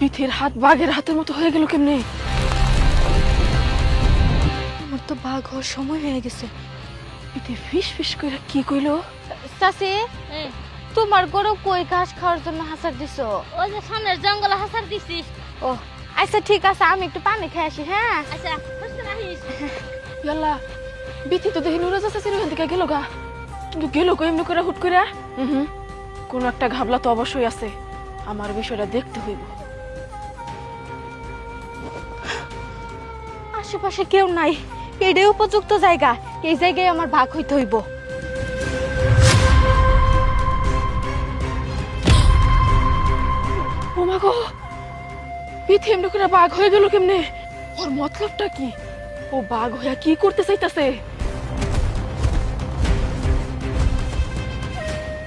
বিথির হাত বাঘের হাতের মতো হয়ে গেল কেমনে? আমার তো বাঘ হওয়ার সময় হয়ে গেছে। বিথি ফিস ফিস করে কি কইলো? চাচি, তোমার গরু কই ঘাস খাওয়ার জন্য হাসার দিছো? ওই যে সামনের জঙ্গলে হাসার দিছি। ও আচ্ছা ঠিক আছে, আমি একটু পানি খেয়ে আসি। হ্যাঁ আচ্ছা বুঝতে পারিস। ইয়াল্লা, বিথি তো দেখি নুরাজা চাচির ওখান থেকে গেল গা, কিন্তু গেল কই এমনি করে হুট করে? কোন একটা ঘাবলা তো অবশ্যই আছে, আমার বিষয়টা দেখতে হইব। আশেপাশে কেউ নাই, এটাই উপযুক্ত জায়গা। এই জায়গায় আমার ভাগ হইতে হইব। ও মা গো, বিথি এমনি করে বাঘ হয়ে গেল কেমনে? ওর মতলবটা কি? ও বাঘ হইয়া কি করতে চাইতাছে?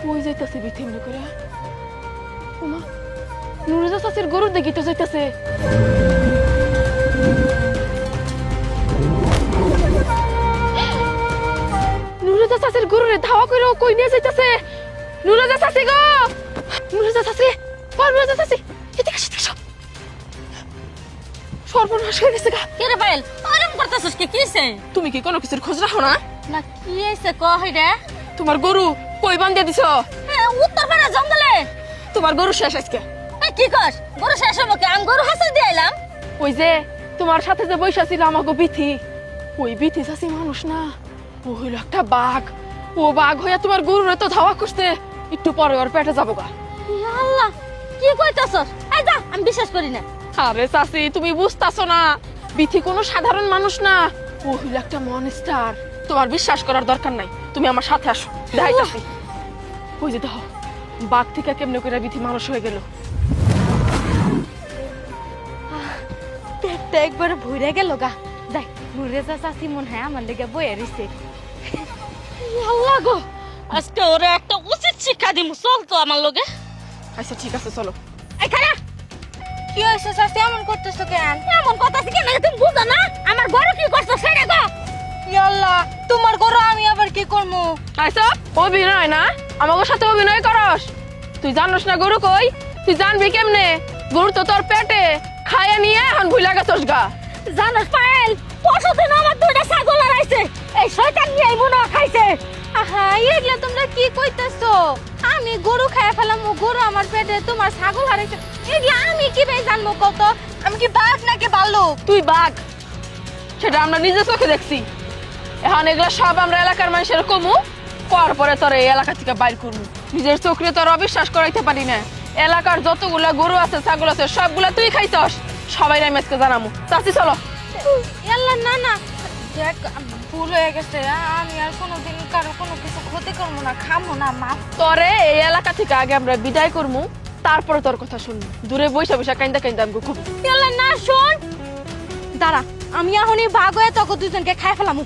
কই যাইতাছে বিথি এমনি করে? ওমা, নুরুজা চাচির গরুর দেখি তো যাইতাছে। নুরুজা চাচির গরুরে ধাওয়া করে কই নিয়ে যাইতাছে? নুরুজা চাচি গো, নুরুজা চাচি, ও নুরুজা চাচি, এদিকে আসো, এদিকে আসো। সর্বনাশ হয়ে গেছে গা। কে রে পায়েল, ওরম করতেছিস কি? কিছে? তুমি কি কোনো কিছুর খোঁজ রাখো না? না কি হইছে কই রে? তোমার গরু কই বান্ধিয়া দিছো? উত্তর পাড়া জঙ্গলে। তোমার গরু শেষ আজকে। এই কি কস? গরু শেষ হবো কি? আমি গরু হাসার দিয়ে এলাম। ওই যে তোমার সাথে যে বৈশা ছিল আমাকে বিথি, ওই বিথি চাচি মানুষ না, ও হইল একটা বাঘ। ও বাঘ হইয়া তোমার গরুর তো ধাওয়া করছে, একটু পরে ওর পেটে যাবো গা। ইয়া আল্লাহ, কি কইতাছস? এই যা, আমি বিশ্বাস করি না। আরে চাচি, তুমি বুঝতাছো না, বিথি কোনো সাধারণ মানুষ না, ও হইল একটা মনস্টার। তোমার বিশ্বাস করার দরকার নাই, তুমি আমার সাথে আসো, দেখাইতাছি। ওই যে দেখো, বাঘ থেকে কেমনে করে বিথি মানুষ হয়ে গেল। পেটটা একবার ভরে গেল গা। যাই, নুরেজা চাচি মনে হয় আমার লেগে বয়ে রইছে। আল্লাহ গো, আজকে ওরে একটা উচিত শিক্ষা দিমু। চল তো আমার লগে। আচ্ছা ঠিক আছে, চলো। এই খারা, কি হয়েছে চাচি, এমন করতেছো কেন? এমন কথা কি না? তুমি বুঝো না আমার গরু কি করছো? সেটা গো। ইয়াল্লা, তোমার গরু আমি আবার কি করবো? আইসো, অভিনয় না, আমাদের সাথে অভিনয় করস? তুই জানোস না গরু কই? তুই জানবি কেমনে? গরু তো তোর পেটে খাইয়া নিয়ে এখন ভুলা গেছস গা। জানোস পায়েল, পরশুদিন আমার দুইটা ছাগল হারাইছে। এই শয়তান নিয়ে এই মুনা খাইছে। আহা, এগুলা তোমরা কি কইতাছো? আমি গরু খাইয়া ফেলাম, গরু আমার পেটে, তোমার ছাগল হারাইছে। এগুলা আমি কি ভাই জানবো কত? আমি কি বাঘ নাকি ভাল্লুক? তুই বাঘ, সেটা আমরা নিজে চোখে দেখছি। এখন এগুলা সব আমরা এলাকার মানুষের কমু, কর পরে তোর এই এলাকা থেকে বাইর করবো। নিজের চোখে তোর অবিশ্বাস করাইতে পারি না। এলাকার যতগুলা গরু আছে, ছাগল আছে, সবগুলা তুই খাইছস। সবাই আমি আজকে জানামু। চাচি চলো। ইয়াল্লা, না না, দেখ ভুল হয়ে গেছে। আমি আর কোনোদিন কারো কোনো কিছু ক্ষতি করবো না, খামো না, মাফ। তোরে এই এলাকা থেকে আগে আমরা বিদায় করবো, তারপরে তোর কথা শুনবো। দূরে বৈশা বৈশা কাইন্দা কাইন্দা আমি খুব। ইয়াল্লা না, শোন, দাঁড়া, আমি এখনই বাঘ হয়ে তোকে দুজনকে খাই ফেলাম।